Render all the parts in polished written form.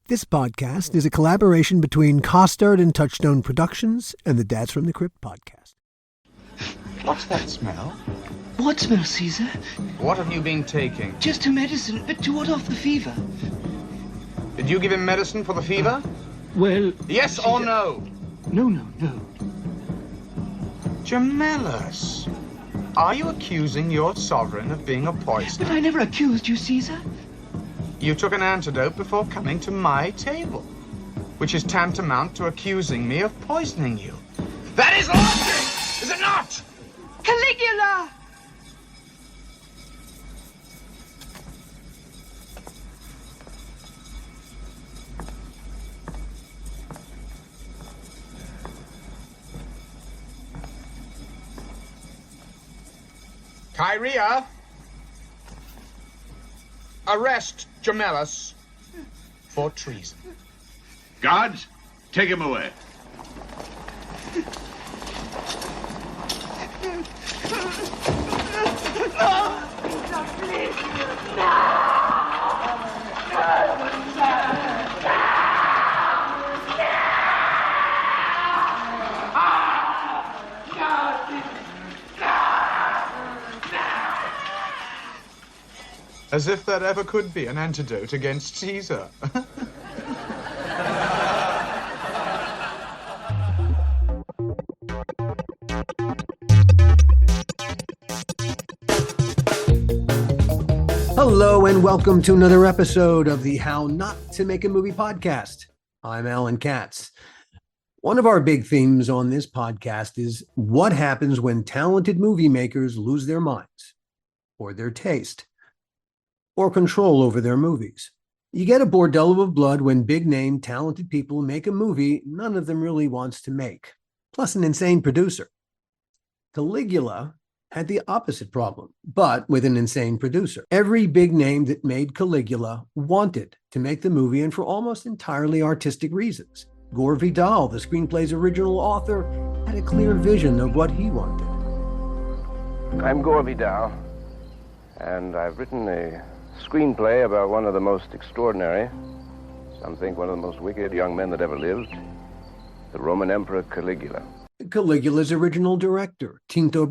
This podcast is a collaboration between Costard and Touchstone Productions and the Dads from the Crypt podcast. What's that smell? What smell, Caesar? What have you been taking? Just a medicine, but to ward off the fever. Did you give him medicine for the fever? Well... Yes Caesar... or no? No. Gemellus, are you accusing your sovereign of being a poisoner? But I never accused you, Caesar. You took an antidote before coming to my table, which is tantamount to accusing me of poisoning you. That is logic, is it not? Caligula! Kyria, arrest Gemellus for treason. Guards, take him away. As if there ever could be an antidote against Caesar. Hello and welcome to another episode of the How Not to Make a Movie podcast. I'm Alan Katz. One of our big themes on this podcast is what happens when talented movie makers lose their minds, or their taste, or control over their movies. You get a Bordello of Blood when big-name, talented people make a movie none of them really wants to make, plus an insane producer. Caligula had the opposite problem, but with an insane producer. Every big name that made Caligula wanted to make the movie, and for almost entirely artistic reasons. Gore Vidal, the screenplay's original author, had a clear vision of what he wanted. I'm Gore Vidal, and I've written a screenplay about one of the most extraordinary, some think one of the most wicked young men that ever lived, the Roman Emperor Caligula. Caligula's original director, Tinto,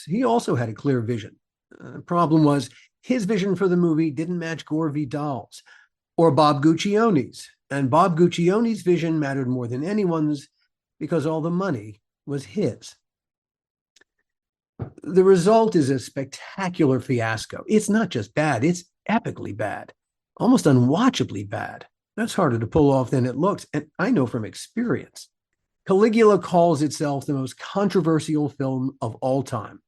he also had a clear vision. The problem was his vision for the movie didn't match Gore Vidal's or Bob Guccione's, and Bob Guccione's vision mattered more than anyone's because all the money was his. The result is a spectacular fiasco. It's not just bad, it's epically bad, almost unwatchably bad. That's harder to pull off than it looks, and I know from experience. Caligula calls itself the most controversial film of all time.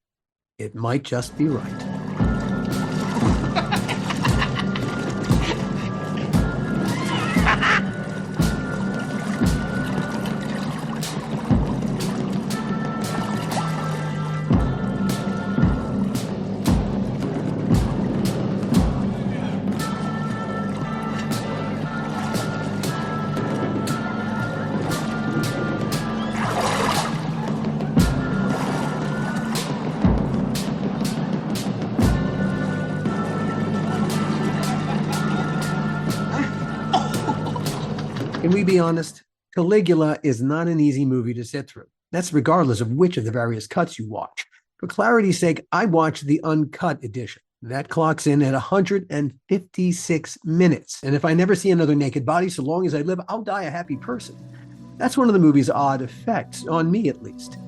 It might just be right. Can we be honest? Caligula is not an easy movie to sit through. That's regardless of which of the various cuts you watch. For clarity's sake, I watched the uncut edition. That clocks in at 156 minutes. And if I never see another naked body, so long as I live, I'll die a happy person. That's one of the movie's odd effects, on me at least.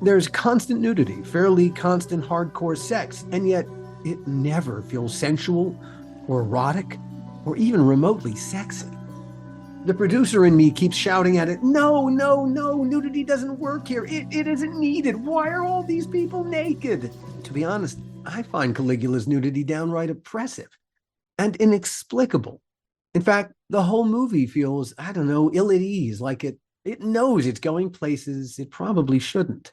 There's constant nudity, fairly constant hardcore sex, and yet it never feels sensual or erotic or even remotely sexy. The producer in me keeps shouting at it, no, nudity doesn't work here. It isn't needed. Why are all these people naked? To be honest, I find Caligula's nudity downright oppressive and inexplicable. In fact, the whole movie feels, ill at ease, like it knows it's going places it probably shouldn't.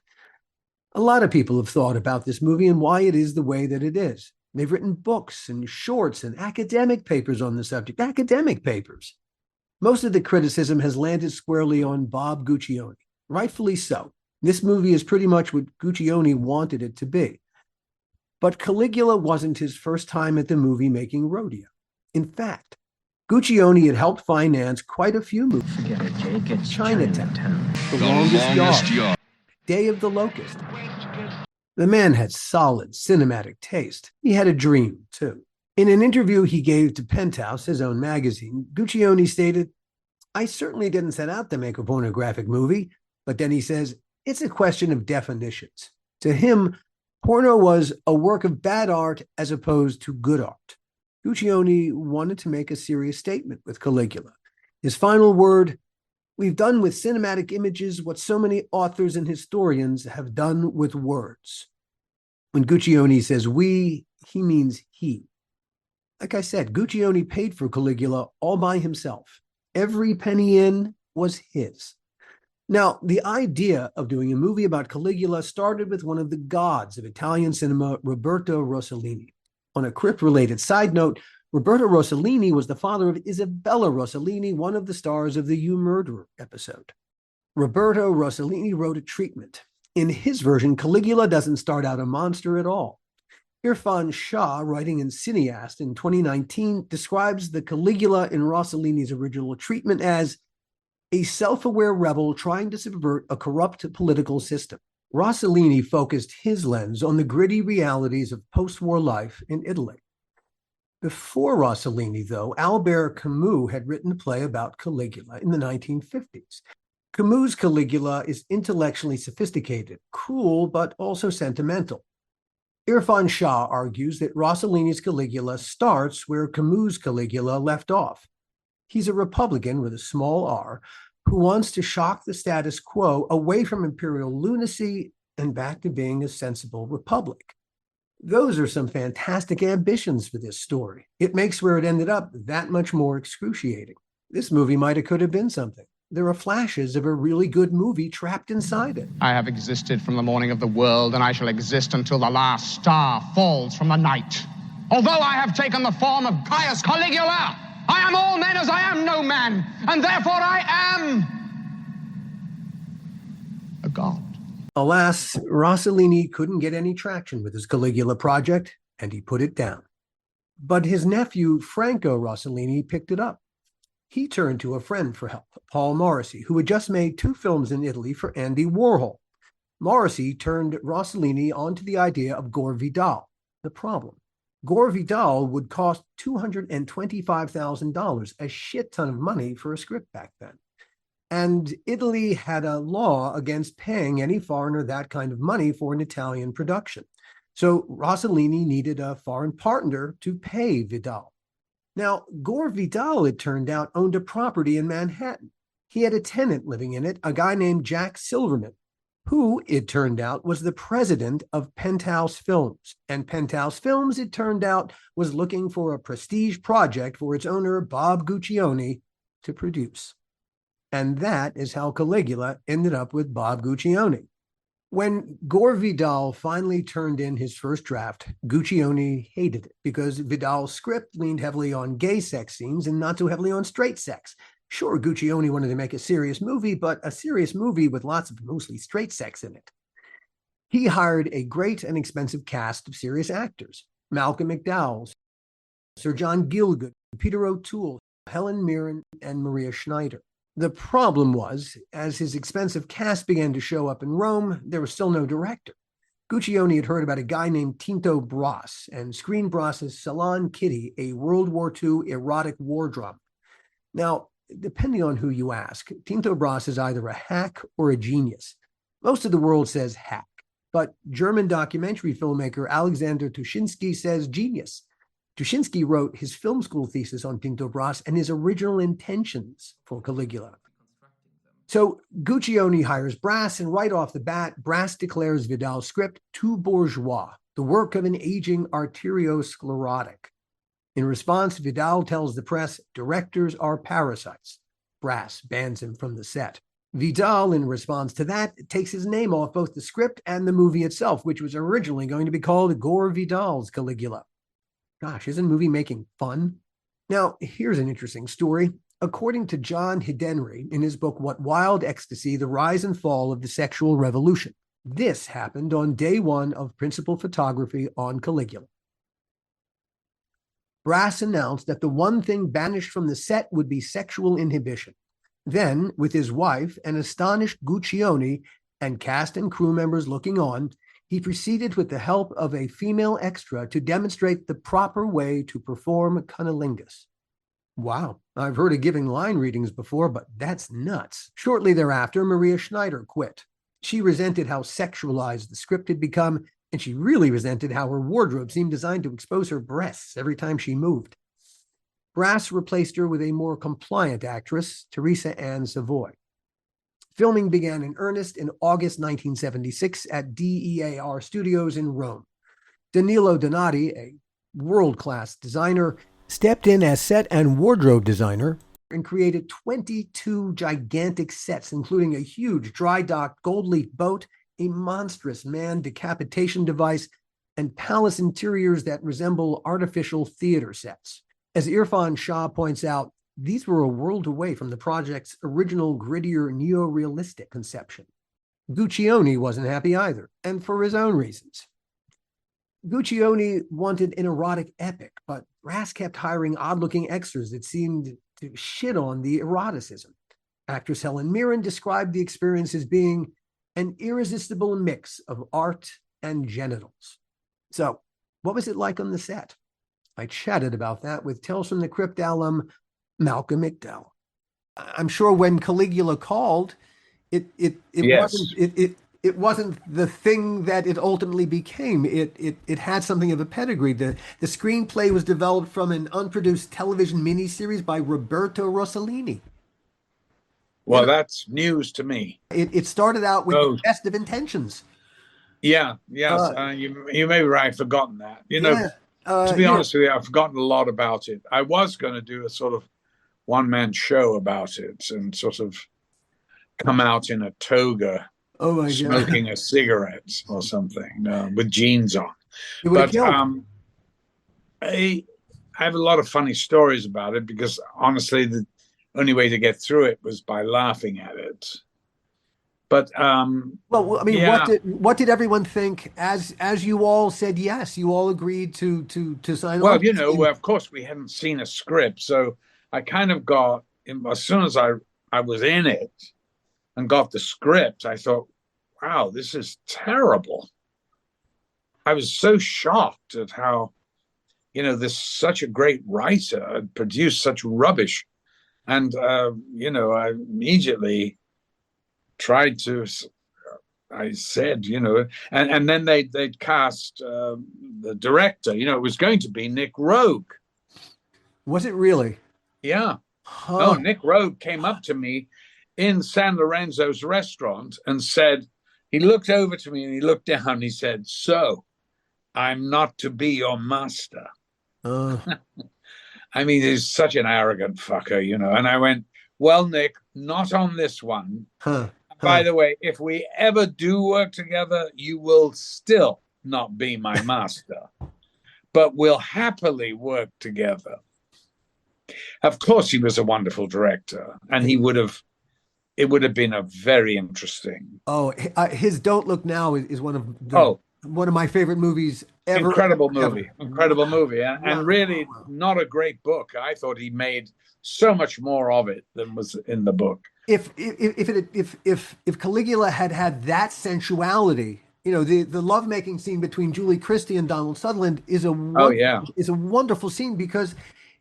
A lot of people have thought about this movie and why it is the way that it is. They've written books and shorts and academic papers on the subject, academic papers. Most of the criticism has landed squarely on Bob Guccione, rightfully so. This movie is pretty much what Guccione wanted it to be. But Caligula wasn't his first time at the movie-making rodeo. In fact, Guccione had helped finance quite a few movies. Forget it, Jake. It's Chinatown, The Longest Yard, Day of the Locust. The man had solid cinematic taste. He had a dream, too. In an interview he gave to Penthouse, his own magazine, Guccione stated, "I certainly didn't set out to make a pornographic movie," but then he says, "It's a question of definitions." To him, Porno was a work of bad art as opposed to good art. Guccione wanted to make a serious statement with Caligula. His final word, "We've done with cinematic images what so many authors and historians have done with words." When Guccione says we, he means he. Like I said, Guccione paid for Caligula all by himself. Every penny in was his. Now, the idea of doing a movie about Caligula started with one of the gods of Italian cinema, Roberto Rossellini. On a crypt-related side note, Roberto Rossellini was the father of Isabella Rossellini, one of the stars of the You Murderer episode. Roberto Rossellini wrote a treatment. In his version, Caligula doesn't start out a monster at all. Irfan Shah, writing in Cineast in 2019, describes the Caligula in Rossellini's original treatment as a self-aware rebel trying to subvert a corrupt political system. Rossellini focused his lens on the gritty realities of post-war life in Italy. Before Rossellini, though, Albert Camus had written a play about Caligula in the 1950s. Camus' Caligula is intellectually sophisticated, cruel, but also sentimental. Irfan Shah argues that Rossellini's Caligula starts where Camus' Caligula left off. He's a Republican with a small r who wants to shock the status quo away from imperial lunacy and back to being a sensible republic. Those are some fantastic ambitions for this story. It makes where it ended up that much more excruciating. This movie might have could have been something. There are flashes of a really good movie trapped inside it. I have existed from the morning of the world, and I shall exist until the last star falls from the night. Although I have taken the form of Caius Caligula, I am all men as I am no man, and therefore I am a god. Alas, Rossellini couldn't get any traction with his Caligula project, and he put it down. But his nephew, Franco Rossellini, picked it up. He turned to a friend for help, Paul Morrissey, who had just made 2 films in Italy for Andy Warhol. Morrissey turned Rossellini onto the idea of Gore Vidal. The problem: Gore Vidal would cost $225,000, a shit ton of money for a script back then. And Italy had a law against paying any foreigner that kind of money for an Italian production. So Rossellini needed a foreign partner to pay Vidal. Now, Gore Vidal, it turned out, owned a property in Manhattan. He had a tenant living in it, a guy named Jack Silverman, who, it turned out, was the president of Penthouse Films. And Penthouse Films, it turned out, was looking for a prestige project for its owner, Bob Guccione, to produce. And that is how Caligula ended up with Bob Guccione. When Gore Vidal finally turned in his first draft, Guccione hated it because Vidal's script leaned heavily on gay sex scenes and not so heavily on straight sex. Sure, Guccione wanted to make a serious movie, but a serious movie with lots of mostly straight sex in it. He hired a great and expensive cast of serious actors: Malcolm McDowell, Sir John Gielgud, Peter O'Toole, Helen Mirren, and Maria Schneider. The problem was, as his expensive cast began to show up in Rome, there was still no director. Guccione had heard about a guy named Tinto Brass and screened Brass's Salon Kitty, a World War II erotic war drama. Now, depending on who you ask, Tinto Brass is either a hack or a genius. Most of the world says hack, but German documentary filmmaker Alexander Tuschinski says genius. Tuschinski wrote his film school thesis on Tinto Brass and his original intentions for Caligula. So Guccione hires Brass, and right off the bat, Brass declares Vidal's script too bourgeois, the work of an aging arteriosclerotic. In response, Vidal tells the press directors are parasites. Brass bans him from the set. Vidal, in response to that, takes his name off both the script and the movie itself, which was originally going to be called Gore Vidal's Caligula. Gosh, isn't movie making fun? Now, here's an interesting story. According to John Hidenry, in his book, What Wild Ecstasy, The Rise and Fall of the Sexual Revolution, this happened on day 1 of principal photography on Caligula. Brass announced that the one thing banished from the set would be sexual inhibition. Then, with his wife, an astonished Guccione, and cast and crew members looking on, he proceeded with the help of a female extra to demonstrate the proper way to perform cunnilingus. Wow, I've heard of giving line readings before, but that's nuts. Shortly thereafter, Maria Schneider quit. She resented how sexualized the script had become, and she really resented how her wardrobe seemed designed to expose her breasts every time she moved. Brass replaced her with a more compliant actress, Teresa Ann Savoy. Filming began in earnest in August 1976 at DEAR Studios in Rome. Danilo Donati, a world-class designer, stepped in as set and wardrobe designer and created 22 gigantic sets, including a huge dry-docked gold leaf boat, a monstrous manned decapitation device, and palace interiors that resemble artificial theater sets. As Irfan Shah points out, these were a world away from the project's original grittier neo-realistic conception. Guccione wasn't happy either, and for his own reasons. Guccione wanted an erotic epic, but Brass kept hiring odd-looking extras that seemed to shit on the eroticism. Actress Helen Mirren described the experience as being an irresistible mix of art and genitals. So, what was it like on the set? I chatted about that with Tales from the Crypt alum Malcolm McDowell. I'm sure when Caligula called, it wasn't the thing that it ultimately became. It had something of a pedigree. The screenplay was developed from an unproduced television miniseries by Roberto Rossellini. Well, that's news to me. It started out with the best of intentions. Yeah, yes, you may be right. I've forgotten that. To be honest with you, I've forgotten a lot about it. I was going to do a sort of one-man show about it and sort of come out in a toga, smoking a cigarette or something with jeans on. But I have a lot of funny stories about it because honestly, the only way to get through it was by laughing at it. But what did everyone think as you all said yes? You all agreed to sign on. Well, of course, we hadn't seen a script, so I kind of got, as soon as I was in it and got the script, I thought, wow, this is terrible. I was so shocked at how, this such a great writer had produced such rubbish. And, I immediately tried to, I said, and then they'd cast the director, it was going to be Nick Rogue. Was it really? Yeah. Huh. Oh, Nick Rogue came up to me in San Lorenzo's restaurant and said, he looked over to me and he looked down and he said, "So, I'm not to be your master." I mean, he's such an arrogant fucker, and I went, "Well, Nick, not on this one. By the way, if we ever do work together, you will still not be my master, but we'll happily work together." Of course, he was a wonderful director, and it would have been a very interesting. His Don't Look Now is one of my favorite movies ever. Incredible movie. And really not a great book. I thought he made so much more of it than was in the book. If Caligula had that sensuality, the lovemaking scene between Julie Christie and Donald Sutherland is a wonderful scene because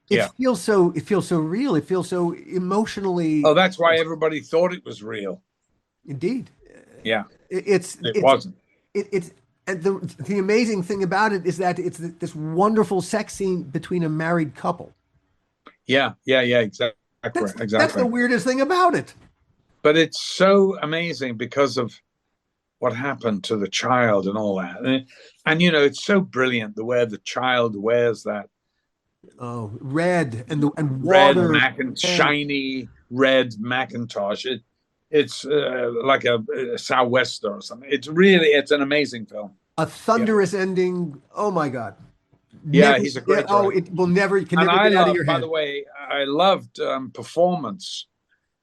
it feels so real. It feels so emotionally. Oh, that's why everybody thought it was real. Indeed. Yeah. It wasn't. The amazing thing about it is that it's this wonderful sex scene between a married couple. Yeah, exactly. That's the weirdest thing about it. But it's so amazing because of what happened to the child and all that. And it's so brilliant the way the child wears that. Oh, red and water. Shiny red Macintosh. It's like a sou'wester or something. It's an amazing film. A thunderous ending. Oh my God. Yeah, he's a great director. It will never get out of your head. By the way, I loved Performance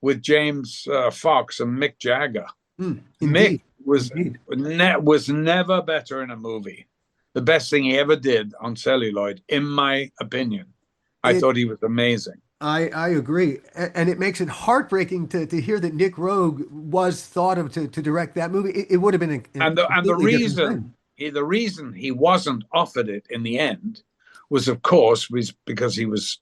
with James Fox and Mick Jagger. Mick was never better in a movie the best thing he ever did on celluloid, in my opinion. I thought he was amazing. I agree. And it makes it heartbreaking to hear that Nick Rogue was thought of to direct that movie. It would have been And the reason he wasn't offered it in the end was, of course, because he was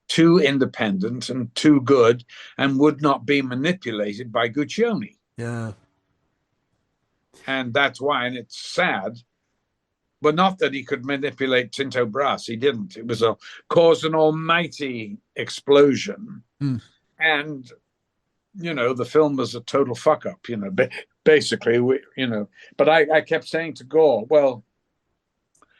too independent and too good and would not be manipulated by Guccione. Yeah. And that's why, and it's sad, but not that he could manipulate Tinto Brass. He didn't. It was caused an almighty explosion. And, the film was a total fuck up, basically, but I kept saying to Gore, well,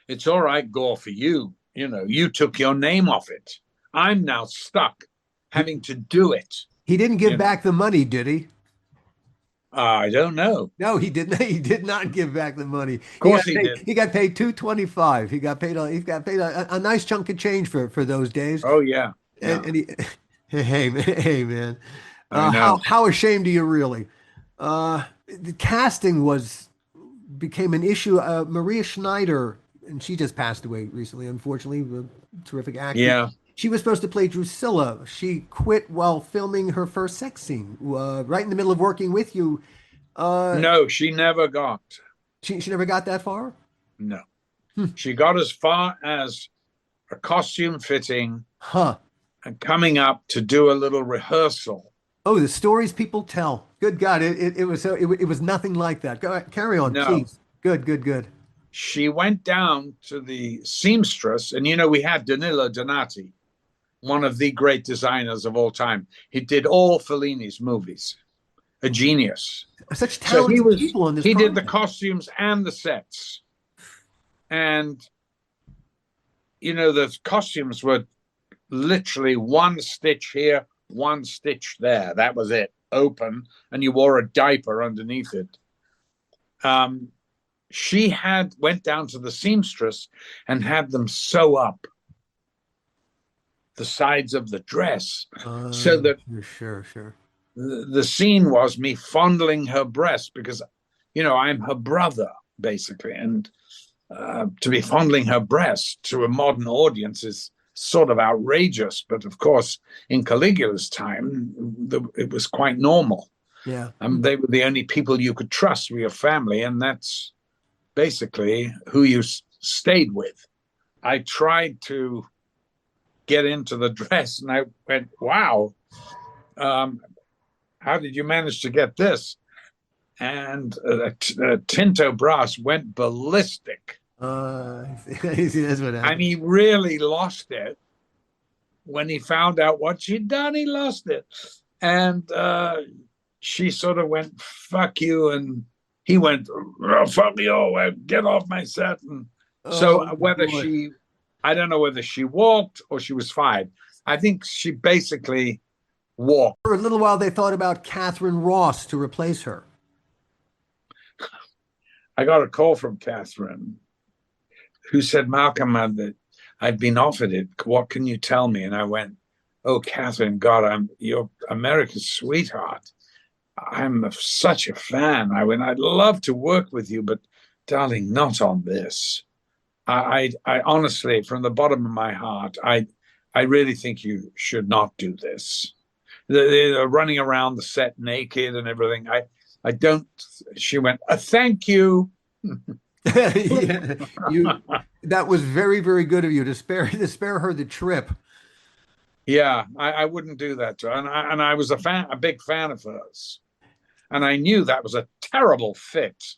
it's all right, Gore, for you. You took your name off it. I'm now stuck having to do it. He didn't give back the money, did he? I don't know. No, he didn't. He did not give back the money. Of course he did. He got paid $225. He got paid a nice chunk of change for those days. Oh yeah. And he, hey man, I know. how ashamed are you really? The casting became an issue. Maria Schneider, and she just passed away recently, unfortunately. A terrific actor. Yeah. She was supposed to play Drusilla. She quit while filming her first sex scene, right in the middle of working with you. No, she never got. She never got that far? No. She got as far as a costume fitting and coming up to do a little rehearsal. Oh, the stories people tell. Good God, it was nothing like that. Go ahead, carry on, please. Good. She went down to the seamstress, and we had Danilo Donati, one of the great designers of all time. He did all Fellini's movies. A genius. Such talented people on this He project. did the costumes and the sets. And, the costumes were literally one stitch here, one stitch there. That was it. Open. And you wore a diaper underneath it. She went down to the seamstress and had them sew up the sides of the dress so that sure the scene was me fondling her breast because I'm her brother basically, and to be fondling her breast to a modern audience is sort of outrageous, but of course in Caligula's time it was quite normal. They were the only people you could trust with your family, and that's basically who you stayed with. I tried to get into the dress and I went, wow, how did you manage to get this? And Tinto Brass went ballistic. That's what happened. And he really lost it. When he found out what she'd done, he lost it. And she sort of went, fuck you. And he went, oh, fuck you, get off my set. And so I don't know whether she walked or she was fired. I think she basically walked. For a little while, they thought about Catherine Ross to replace her. I got a call from Catherine who said, Malcolm, that I'd been offered it. What can you tell me? And I went, oh, Catherine, God, you're America's sweetheart. I'm such a fan. I went, I'd love to work with you, but darling, not on this. I honestly, from the bottom of my heart, I really think you should not do this. They're running around the set naked and everything. I don't. She went, thank you. That was very, very good of you to spare her the trip. Yeah, I wouldn't do that to her. And I was a big fan of hers. And I knew that was a terrible fit.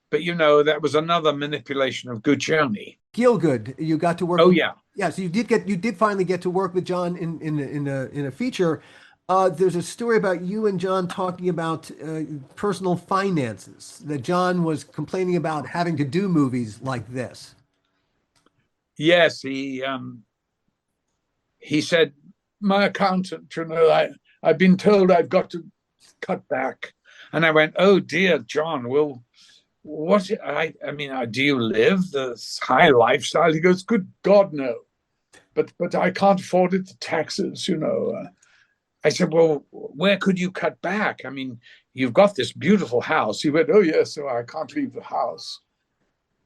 But that was another manipulation of Guccione. Gielgud, you got to work. Oh, with, yeah. Yeah, so you did finally get to work with John in a feature. There's a story about you and John talking about personal finances, that John was complaining about having to do movies like this. Yes, he said, my accountant, I've been told I've got to cut back. And I went, oh dear, John, well, do you live this high lifestyle? He goes, good God, no. But I can't afford it, the taxes, I said, well, where could you cut back? I mean, you've got this beautiful house. He went, oh, yes, so I can't leave the house.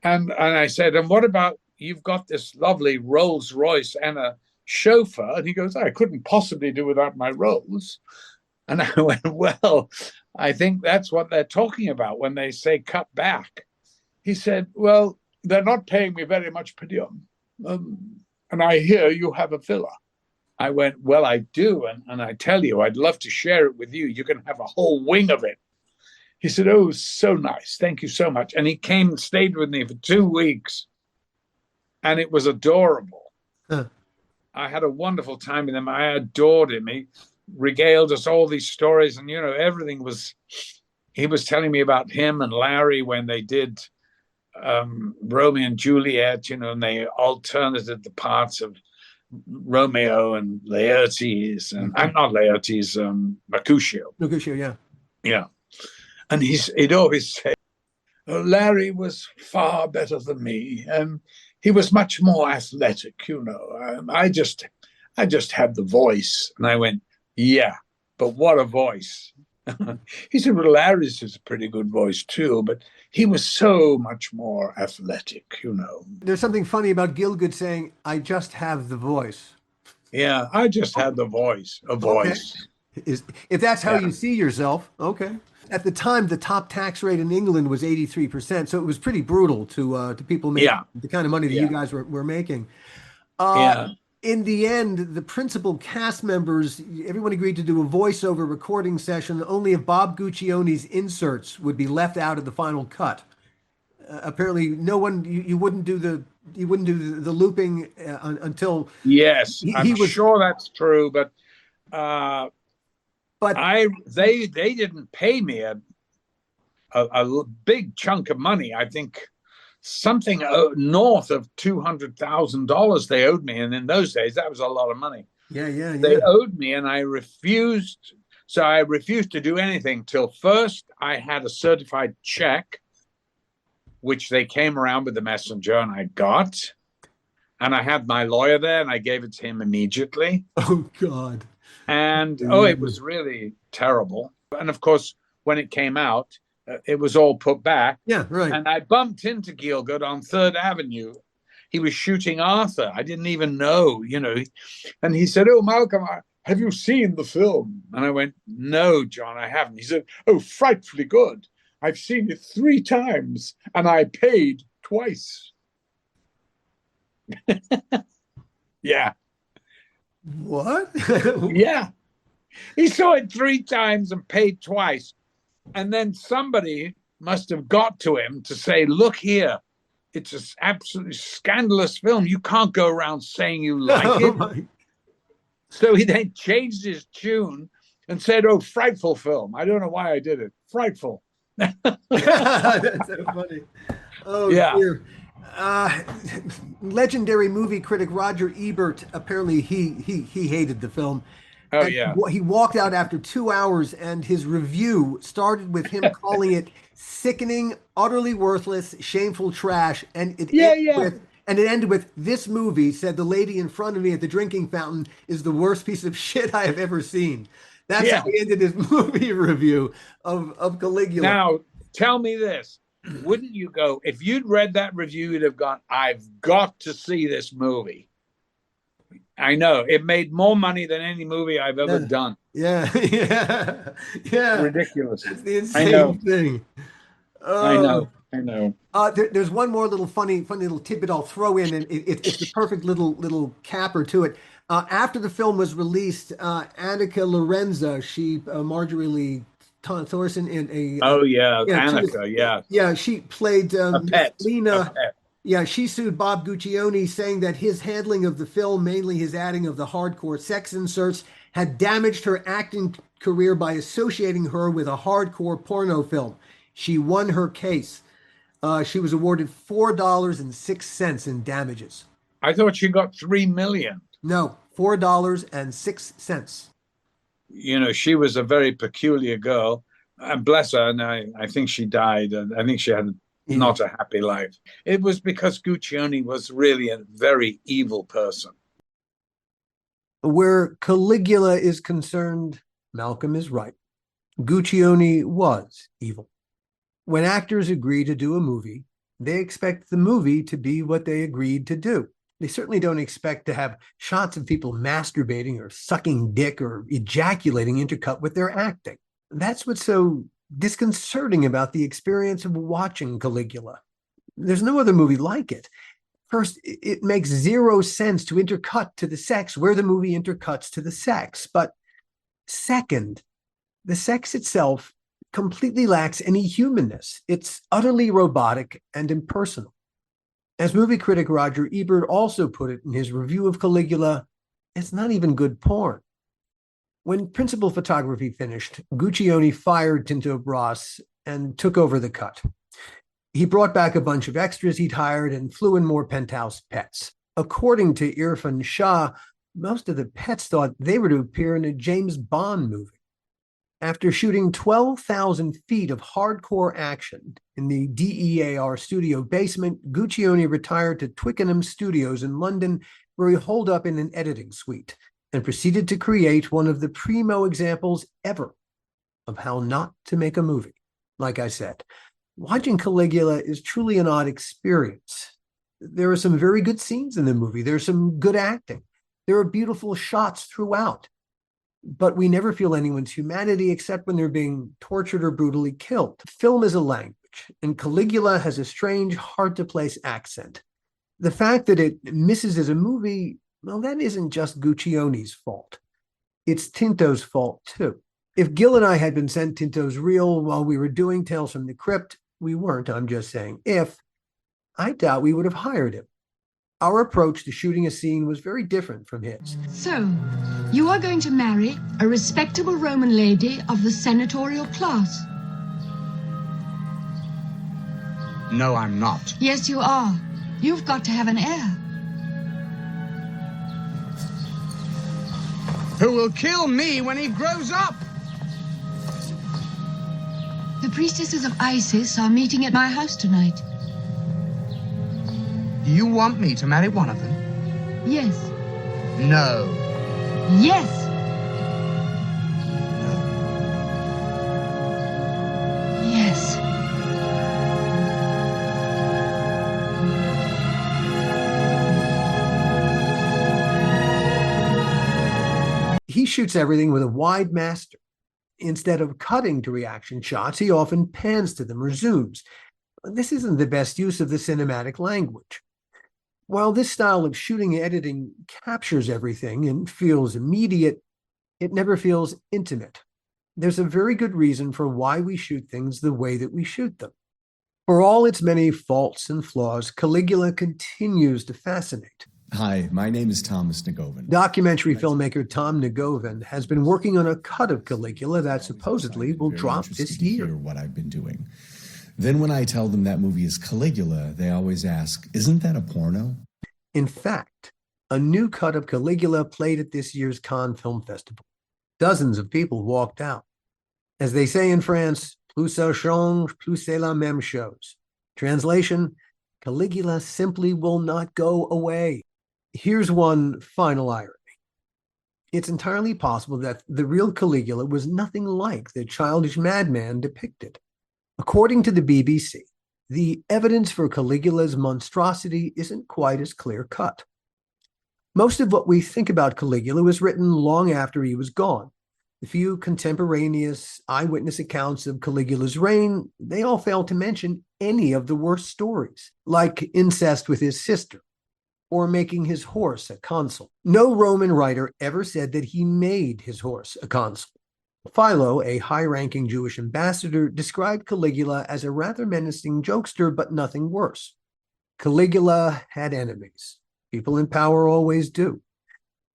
And I said, and what about, you've got this lovely Rolls Royce and a chauffeur? And he goes, I couldn't possibly do without my Rolls. And I went, well, I think that's what they're talking about when they say cut back. He said, well, they're not paying me very much per diem. And I hear you have a villa. I went, well, I do. And I tell you, I'd love to share it with you. You can have a whole wing of it. He said, oh, so nice. Thank you so much. And he came and stayed with me for 2 weeks. And it was adorable. Huh. I had a wonderful time with him. I adored him. He regaled us all these stories. And, everything was, he was telling me about him and Larry when they did Romeo and Juliet, and they alternated the parts of Romeo and Laertes, and I'm not Laertes, Mercutio. Mercutio, yeah. Yeah. And he'd always say, oh, Larry was far better than me, and he was much more athletic, I just had the voice. And I went, yeah, but what a voice. He said, well, Larry's is a pretty good voice too, but he was so much more athletic, There's something funny about Gielgud saying, I just have the voice. Yeah, I just had the voice, a voice. Okay. If that's how you see yourself, okay. At the time, the top tax rate in England was 83%, so it was pretty brutal to people making the kind of money that you guys were making. In the end, the principal cast members, everyone agreed to do a voiceover recording session. Only if Bob Guccione's inserts would be left out of the final cut. Apparently, no one you wouldn't do the looping until. Yes, I'm sure that's true, but they didn't pay me a big chunk of money. I think something north of $200,000 they owed me, and in those days that was a lot of money. Yeah. They owed me, and I refused. So I refused to do anything till first I had a certified check, which they came around with the messenger, and I got. And I had my lawyer there, and I gave it to him immediately. Oh God! And it was really terrible. And of course, when it came out, it was all put back. Yeah, right. And I bumped into Gielgud on 3rd Avenue. He was shooting Arthur. I didn't even know, And he said, oh, Malcolm, have you seen the film? And I went, no, John, I haven't. He said, oh, frightfully good. I've seen it 3 times, and I paid twice. Yeah. What? Yeah. He saw it 3 times and paid twice. And then somebody must have got to him to say, look here, it's an absolutely scandalous film. You can't go around saying you like it. So he then changed his tune and said, oh, frightful film. I don't know why I did it. Frightful. That's so funny. Oh, yeah. Dear. Legendary movie critic Roger Ebert, apparently he hated the film. Oh, yeah. He walked out after 2 hours, and his review started with him calling it sickening, utterly worthless, shameful trash. And it ended with, this movie, said the lady in front of me at the drinking fountain, is the worst piece of shit I have ever seen. That's how he ended his movie review of Caligula. Now, tell me this. Wouldn't you go, if you'd read that review, you'd have gone, I've got to see this movie. I know. It made more money than any movie I've ever done. Yeah. Ridiculous. It's the insane thing. I know. There's one more little funny little tidbit I'll throw in, and it's the perfect little capper to it. After the film was released, Annika Lorenza, Marjorie Lee Thorson in a... Annika, Yeah, she played Lena. Yeah, she sued Bob Guccione, saying that his handling of the film, mainly his adding of the hardcore sex inserts, had damaged her acting career by associating her with a hardcore porno film. She won her case. She was awarded $4.06 in damages. I thought she got $3 million. No, $4.06. She was a very peculiar girl. Bless her, and I think she died. And I think she had not a happy life. It was because Guccione was really a very evil person. Where Caligula is concerned, Malcolm is right. Guccione was evil. When actors agree to do a movie, They expect the movie to be what they agreed to do. They certainly don't expect to have shots of people masturbating or sucking dick or ejaculating intercut with their acting. That's what's so disconcerting about the experience of watching Caligula. There's no other movie like it. First, it makes zero sense to intercut to the sex where the movie intercuts to the sex. But second, the sex itself completely lacks any humanness. It's utterly robotic and impersonal. As movie critic Roger Ebert also put it in his review of Caligula, it's not even good porn. When principal photography finished, Guccione fired Tinto Brass and took over the cut. He brought back a bunch of extras he'd hired and flew in more penthouse pets. According to Irfan Shah, most of the pets thought they were to appear in a James Bond movie. After shooting 12,000 feet of hardcore action in the DEAR studio basement, Guccione retired to Twickenham Studios in London, where he holed up in an editing suite and proceeded to create one of the primo examples ever of how not to make a movie. Like I said, watching Caligula is truly an odd experience. There are some very good scenes in the movie. There's some good acting. There are beautiful shots throughout. But we never feel anyone's humanity except when they're being tortured or brutally killed. Film is a language, and Caligula has a strange, hard-to-place accent. The fact that it misses as a movie, well, that isn't just Guccione's fault. It's Tinto's fault, too. If Gil and I had been sent Tinto's reel while we were doing Tales from the Crypt, we weren't, I'm just saying if, I doubt we would have hired him. Our approach to shooting a scene was very different from his. So, you are going to marry a respectable Roman lady of the senatorial class? No, I'm not. Yes, you are. You've got to have an heir. Who will kill me when he grows up? The priestesses of Isis are meeting at my house tonight. You want me to marry one of them? Yes. No. Yes. Yes. He shoots everything with a wide master. Instead of cutting to reaction shots, he often pans to them or zooms. This isn't the best use of the cinematic language. While this style of shooting and editing captures everything and feels immediate, it never feels intimate. There's a very good reason for why we shoot things the way that we shoot them. For all its many faults and flaws, Caligula continues to fascinate. Hi, my name is Thomas Nagovin. Documentary filmmaker Tom Nagovin has been working on a cut of Caligula that supposedly will drop this year. What I've been doing. Then when I tell them that movie is Caligula, they always ask, isn't that a porno? In fact, a new cut of Caligula played at this year's Cannes Film Festival. Dozens of people walked out. As they say in France, plus ça change, plus c'est la même chose. Translation, Caligula simply will not go away. Here's one final irony. It's entirely possible that the real Caligula was nothing like the childish madman depicted. According to the BBC, the evidence for Caligula's monstrosity isn't quite as clear-cut. Most of what we think about Caligula was written long after he was gone. The few contemporaneous eyewitness accounts of Caligula's reign, they all fail to mention any of the worst stories, like incest with his sister, or making his horse a consul. No Roman writer ever said that he made his horse a consul. Philo, a high-ranking Jewish ambassador, described Caligula as a rather menacing jokester, but nothing worse. Caligula had enemies. People in power always do.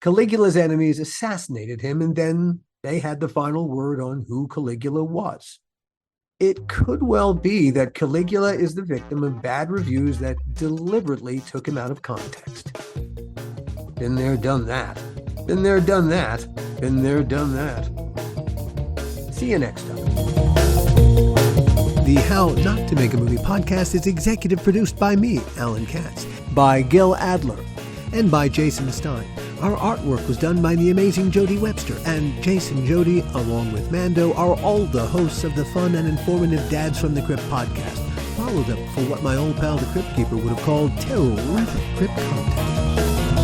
Caligula's enemies assassinated him, and then they had the final word on who Caligula was. It could well be that Caligula is the victim of bad reviews that deliberately took him out of context. Been there, done that. Been there, done that. Been there, done that. See you next time. The How Not to Make a Movie podcast is executive produced by me, Alan Katz, by Gil Adler, and by Jason Stein. Our artwork was done by the amazing Jody Webster, and Jason Jody, along with Mando, are all the hosts of the fun and informative Dads from the Crypt podcast. followed up for what my old pal the Crypt Keeper would have called terrific crypt content.